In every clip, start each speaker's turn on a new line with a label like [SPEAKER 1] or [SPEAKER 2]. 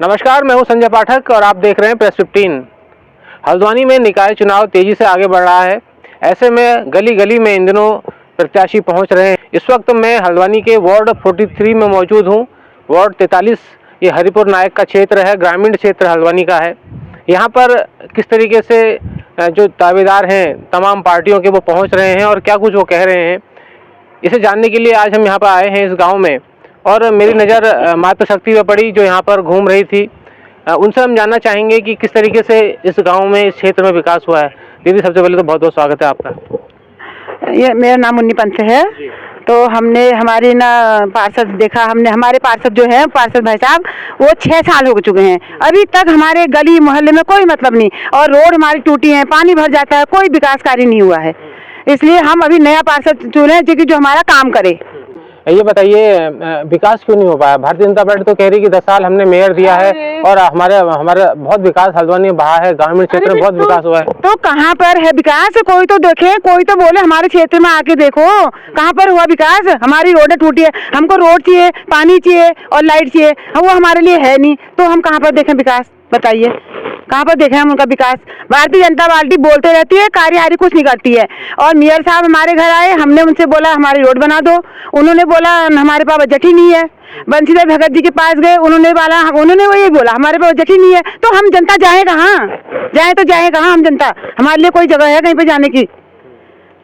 [SPEAKER 1] नमस्कार, मैं हूं संजय पाठक और आप देख रहे हैं प्रेस 15। हल्द्वानी में निकाय चुनाव तेजी से आगे बढ़ रहा है। ऐसे में गली गली में इन दिनों प्रत्याशी पहुंच रहे हैं। इस वक्त मैं हल्द्वानी के वार्ड 43 में मौजूद हूं। वार्ड 43 ये हरिपुर नायक का क्षेत्र है, ग्रामीण क्षेत्र हल्द्वानी का है। यहाँ पर किस तरीके से जो दावेदार हैं तमाम पार्टियों के वो पहुँच रहे हैं और क्या कुछ वो कह रहे हैं, इसे जानने के लिए आज हम यहाँ पर आए हैं इस गाँव में। और मेरी नज़र मातृशक्ति पे पड़ी जो यहाँ पर घूम रही थी। उनसे हम जानना चाहेंगे कि किस तरीके से इस गांव में, इस क्षेत्र में विकास हुआ है। दीदी, सबसे पहले तो बहुत बहुत स्वागत है आपका।
[SPEAKER 2] ये मेरा नाम मुन्नी पंत है। तो हमने हमारे पार्षद देखा, हमने हमारे पार्षद जो है पार्षद भाई साहब वो 6 साल हो चुके हैं। अभी तक हमारे गली मोहल्ले में कोई मतलब नहीं, और रोड हमारी टूटी है, पानी भर जाता है, कोई विकास कार्य नहीं हुआ है। इसलिए हम अभी नया पार्षद चुने जो हमारा काम करे।
[SPEAKER 1] ये बताइए, विकास क्यों नहीं हो पाया? भारतीय जनता पार्टी तो कह रही कि 10 साल हमने मेयर दिया है और हमारा बहुत विकास हल्द्वानी में बहा है, ग्रामीण क्षेत्र में बहुत विकास हुआ है।
[SPEAKER 2] तो कहाँ पर है विकास? कोई तो देखे, कोई तो बोले हमारे क्षेत्र में आके देखो कहाँ पर हुआ विकास। हमारी रोडें टूटी है, हमको रोड चाहिए, पानी चाहिए और लाइट चाहिए, वो हमारे लिए है नहीं। तो हम कहाँ पर देखें विकास? बताइए कहाँ पर देखें हम उनका विकास? भारतीय जनता पार्टी बोलते रहती है, कार्यकारी कुछ नहीं करती है। और मेयर साहब हमारे घर आए, हमने उनसे बोला हमारी रोड बना दो, उन्होंने बोला हमारे पास बजट ही नहीं है। बंशीधर भगत जी के पास गए, उन्होंने वही बोला हमारे पास बजट ही नहीं है। तो हम जनता जाए कहाँ? जाए तो जाए कहाँ हम जनता? हमारे लिए कोई जगह है कहीं पे जाने की?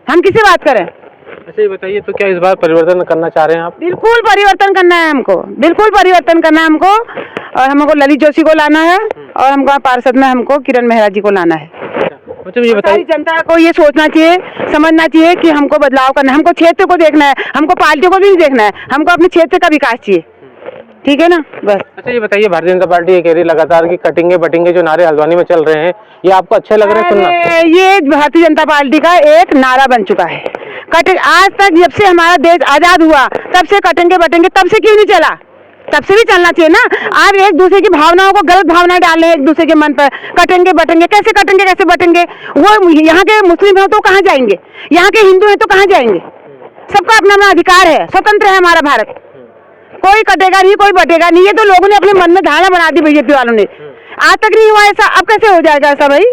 [SPEAKER 2] हम किससे बात करें?
[SPEAKER 1] अच्छा, ये बताइए, तो क्या इस बार परिवर्तन करना चाह रहे हैं आप?
[SPEAKER 2] बिल्कुल परिवर्तन करना है हमको, बिल्कुल परिवर्तन करना है हमको। और हमको ललित जोशी को लाना है और हमको पार्षद में हमको किरण मेहरा जी को लाना है।
[SPEAKER 1] अच्छा, ये बताइए,
[SPEAKER 2] जनता को ये सोचना चाहिए, समझना चाहिए कि हमको बदलाव करना है, हमको क्षेत्र को देखना है, हमको पार्टियों को भी नहीं देखना है, हमको अपने क्षेत्र का विकास चाहिए। ठीक है ना, बस।
[SPEAKER 1] अच्छा, ये बताइए, भारतीय जनता पार्टी ये कह रही लगातार कि कटेंगे बटेंगे जो नारे हल्द्वानी में चल रहे हैं, ये आपको अच्छे लग रहे हैं सुनना?
[SPEAKER 2] ये भारतीय जनता पार्टी का एक नारा बन चुका है। आज तक जब से हमारा देश आजाद हुआ तब से कटेंगे बटेंगे, तब से क्यों नहीं चला? तब से भी चलना चाहिए ना। आप एक दूसरे की भावनाओं को, गलत भावनाएं डाल रहे हैं एक दूसरे के मन पर। कटेंगे बटेंगे, कैसे कटेंगे कैसे बटेंगे? वो यहाँ के मुस्लिम हैं तो कहाँ जाएंगे, यहाँ के हिंदू हैं तो कहाँ जाएंगे? सबका अपना अपना अधिकार है, स्वतंत्र है हमारा भारत। कोई कटेगा नहीं, कोई बटेगा नहीं। ये तो लोगों ने अपने मन में धारणा बना दी बीजेपी वालों ने। आज तक नहीं हुआ ऐसा, अब कैसे हो जाएगा ऐसा भाई?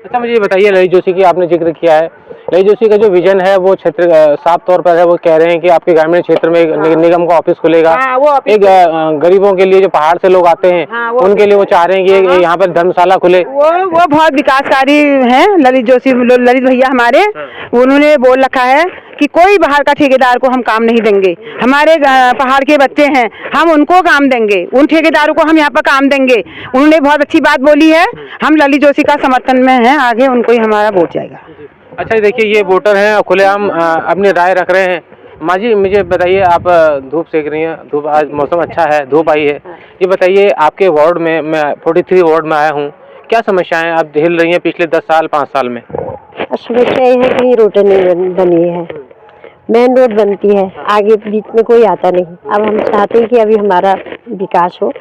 [SPEAKER 1] अच्छा, मुझे ये बताइए, ललित जोशी की आपने जिक्र किया है, ललित जोशी का जो विजन है वो क्षेत्र साफ तौर पर है। वो कह रहे हैं कि आपके ग्रामीण क्षेत्र में एक निगम का ऑफिस खुलेगा। एक गरीबों के लिए जो पहाड़ से लोग आते हैं उनके लिए वो चाह रहे हैं कि यहाँ पर धर्मशाला खुले।
[SPEAKER 2] वो बहुत विकासकारी हैं ललित जोशी, ललित भैया हमारे। उन्होंने बोल रखा है कि कोई बाहर का ठेकेदार को हम काम नहीं देंगे। हमारे पहाड़ के बच्चे हैं, हम उनको काम देंगे, उन ठेकेदारों को हम यहाँ पर काम देंगे। उन्होंने बहुत अच्छी बात बोली है। हम ललित जोशी का समर्थन में हैं, आगे उनको ही हमारा वोट जाएगा।
[SPEAKER 1] अच्छा, देखिए, ये वोटर हैं, खुलेआम अपनी राय रख रहे हैं। माँ जी, मुझे बताइए, आप धूप सेक रही हैं, धूप, आज मौसम अच्छा है, धूप आई है। ये बताइए, आपके वार्ड में, मैं 43 वार्ड में आया हूँ, क्या समस्याएं आप झेल रही हैं पिछले 10 साल 5 साल में?
[SPEAKER 3] समस्या ये है कि रोडें नहीं बनी है, मेन रोड बनती है, आगे बीच में कोई आता नहीं। अब हम चाहते हैं कि अभी हमारा विकास हो,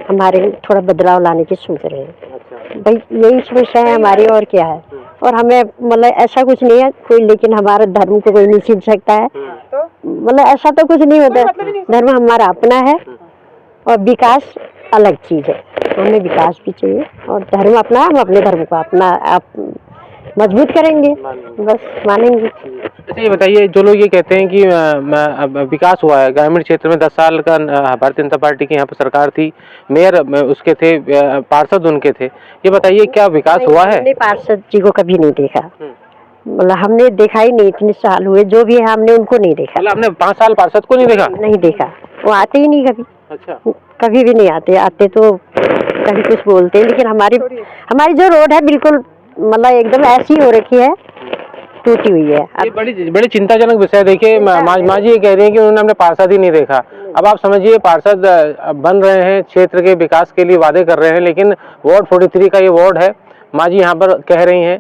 [SPEAKER 3] हमारे थोड़ा बदलाव लाने की सोच रहे हैं भाई। यही समस्या है हमारी, और क्या है? और हमें मतलब ऐसा कुछ नहीं है कोई, लेकिन हमारा धर्म को कोई नहीं छीन सकता है। मतलब ऐसा तो कुछ नहीं होता, धर्म हमारा अपना है और विकास अलग चीज है। हमें विकास भी चाहिए और धर्म अपना, हम अपने धर्म को अपना आप मजबूत करेंगे, बस मानेंगे।
[SPEAKER 1] अच्छा, ये बताइए, जो लोग ये कहते हैं कि विकास हुआ है ग्रामीण क्षेत्र में, 10 साल का भारतीय जनता पार्टी की यहाँ पर सरकार थी, मेयर उसके थे, पार्षद उनके थे, ये बताइए क्या विकास हुआ है?
[SPEAKER 3] हमने पार्षद जी को कभी नहीं देखा, मतलब हमने देखा ही नहीं। इतने साल हुए जो भी है, हमने उनको नहीं देखा।
[SPEAKER 1] मतलब आपने 5 साल पार्षद को नहीं देखा?
[SPEAKER 3] नहीं देखा, वो आते ही नहीं कभी।
[SPEAKER 1] अच्छा, कभी
[SPEAKER 3] भी नहीं आते तो कभी कुछ बोलते हैं, लेकिन हमारी जो रोड है बिल्कुल मतलब एकदम ऐसी हो रखी है, टूटी हुई है।
[SPEAKER 1] ये बड़ी चिंताजनक विषय। देखिए, माँ जी ये कह रही है कि उन्होंने अपने पार्षद ही नहीं देखा। अब आप समझिए, पार्षद बन रहे हैं, क्षेत्र के विकास के लिए वादे कर रहे हैं, लेकिन वार्ड 43 का ये वार्ड है, माँ जी यहाँ पर कह रही हैं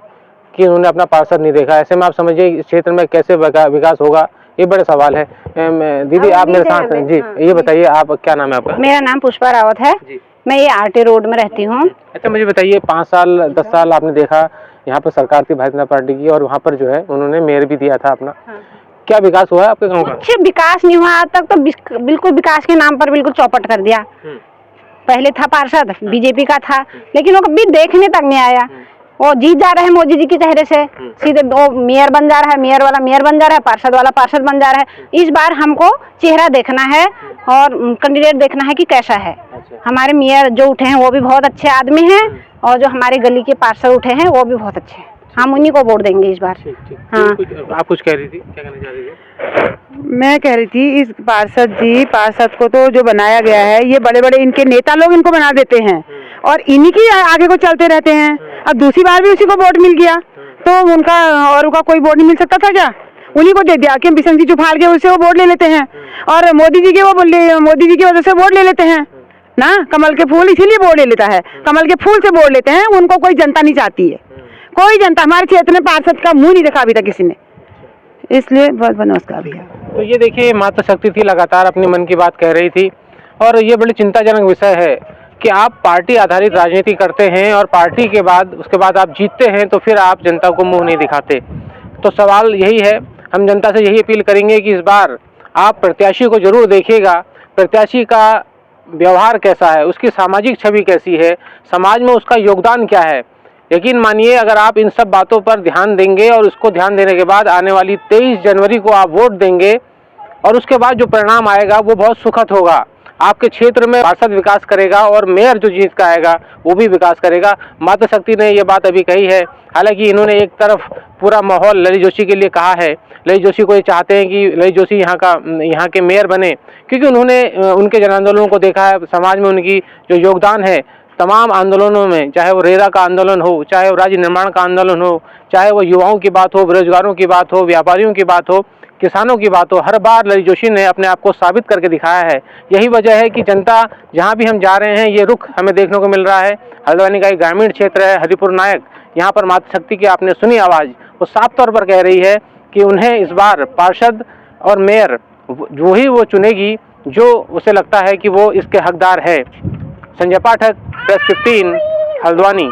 [SPEAKER 1] कि उन्होंने अपना पार्षद नहीं देखा। ऐसे में आप समझिए इस क्षेत्र में कैसे विकास होगा, ये बड़े सवाल है। दीदी, आप मेरे साथ हैं जी, ये बताइए, आप क्या नाम है आपका?
[SPEAKER 2] मेरा नाम पुष्पा रावत है, मैं ये आरटी रोड में रहती हूँ।
[SPEAKER 1] अच्छा, मुझे बताइए, 5 साल 10 साल आपने देखा यहाँ पर सरकार थी भारतीय जनता पार्टी की, और वहाँ पर जो है उन्होंने मेयर भी दिया था अपना। क्या विकास हुआ है आपके गाँव का?
[SPEAKER 2] कुछ विकास नहीं हुआ आज तक, तो बिल्कुल विकास के नाम पर बिल्कुल चौपट कर दिया।
[SPEAKER 4] पहले था पार्षद बीजेपी का था, लेकिन वो कभी देखने तक नहीं आया। वो जीत जा रहे हैं मोदी जी के चेहरे से, सीधे वो मेयर बन जा रहा है, मेयर वाला मेयर बन जा रहा है, पार्षद वाला पार्षद बन जा रहा है। इस बार हमको चेहरा देखना है और कैंडिडेट देखना है कि कैसा है। हमारे मेयर जो उठे हैं वो भी बहुत अच्छे आदमी हैं, और जो हमारे गली के पार्षद उठे हैं वो भी बहुत अच्छे हैं। हम उन्हीं को वोट देंगे इस बार। हाँ,
[SPEAKER 1] आप कुछ कह रही थी, क्या कहना चाह रही थी?
[SPEAKER 2] मैं कह रही थी इस पार्षद को तो जो बनाया गया है, ये बड़े बड़े इनके नेता लोग इनको बना देते हैं और इन्हीं की आगे को चलते रहते हैं। अब दूसरी बार भी उसी को वोट मिल गया तो उनका और उनका कोई वोट नहीं मिल सकता था क्या? उन्हीं को दे दिया कि बिशन जी चुफाल के उससे वो वोट ले लेते हैं, और मोदी जी के मोदी जी की वजह से वोट ले लेते हैं ना। कमल के फूल इसीलिए वोट ले लेता है, कमल के फूल से वोट लेते हैं। उनको कोई जनता नहीं चाहती है, कोई जनता। हमारे क्षेत्र में पार्षद का मुंह नहीं देखा अभी तक किसी ने, इसलिए बहुत बहुत नमस्कार भैया।
[SPEAKER 1] तो ये देखिए, माता शक्ति थी, लगातार अपनी मन की बात कह रही थी, और ये बड़ी चिंताजनक विषय है कि आप पार्टी आधारित राजनीति करते हैं और पार्टी के बाद उसके बाद आप जीतते हैं तो फिर आप जनता को मुंह नहीं दिखाते। तो सवाल यही है, हम जनता से यही अपील करेंगे कि इस बार आप प्रत्याशी को जरूर देखिएगा, प्रत्याशी का व्यवहार कैसा है, उसकी सामाजिक छवि कैसी है, समाज में उसका योगदान क्या है। यकीन मानिए, अगर आप इन सब बातों पर ध्यान देंगे और उसको ध्यान देने के बाद आने वाली 23 जनवरी को आप वोट देंगे और उसके बाद जो परिणाम आएगा वो बहुत सुखद होगा। आपके क्षेत्र में पार्षद विकास करेगा और मेयर जो जीत का आएगा वो भी विकास करेगा। माता शक्ति ने ये बात अभी कही है। हालांकि इन्होंने एक तरफ पूरा माहौल ललित जोशी के लिए कहा है। ललित जोशी को ये चाहते हैं कि ललित जोशी यहाँ के मेयर बने, क्योंकि उन्होंने उनके जन आंदोलनों को देखा है। समाज में उनकी जो योगदान है तमाम आंदोलनों में, चाहे वो रेरा का आंदोलन हो, चाहे वो राज्य निर्माण का आंदोलन हो, चाहे वो युवाओं की बात हो, बेरोजगारों की बात हो, व्यापारियों की बात हो, किसानों की बात हो, हर बार ललित जोशी ने अपने आप को साबित करके दिखाया है। यही वजह है कि जनता जहां भी हम जा रहे हैं ये रुख हमें देखने को मिल रहा है। हल्द्वानी का एक ग्रामीण क्षेत्र है हरिपुर नायक, यहाँ पर माता शक्ति की आपने सुनी आवाज़, वो साफ तौर पर कह रही है कि उन्हें इस बार पार्षद और मेयर वो चुनेगी जो उसे लगता है कि वो इसके हकदार है। संजय पाठक, प्रेस 15, हल्द्वानी।